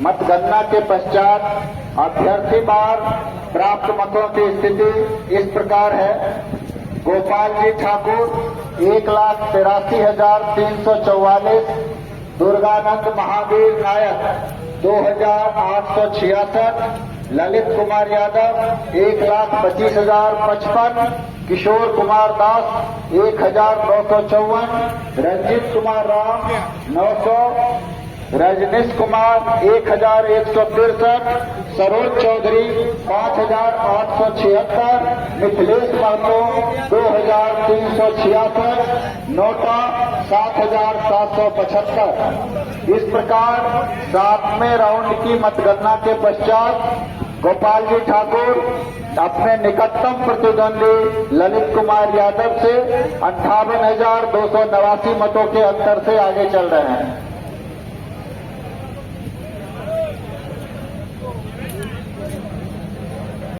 मतगणना के पश्चात अभ्यर्थी बार प्राप्त मतों की स्थिति इस प्रकार है। गोपाल जी ठाकुर 1,83,344, दुर्गानंद महावीर नायक 2,866, ललित कुमार यादव 1,25,055, किशोर कुमार दास 1,954, रंजीत कुमार राम 900, रजनीश कुमार 1,163, सरोज चौधरी 5,876, मिथिलेश महतो 2,366, नोटा 7,775। इस प्रकार 7वें राउंड की मतगणना के पश्चात गोपाल जी ठाकुर अपने निकटतम प्रतिद्वंदी ललित कुमार यादव से 58,289 मतों के अंतर से आगे चल रहे हैं।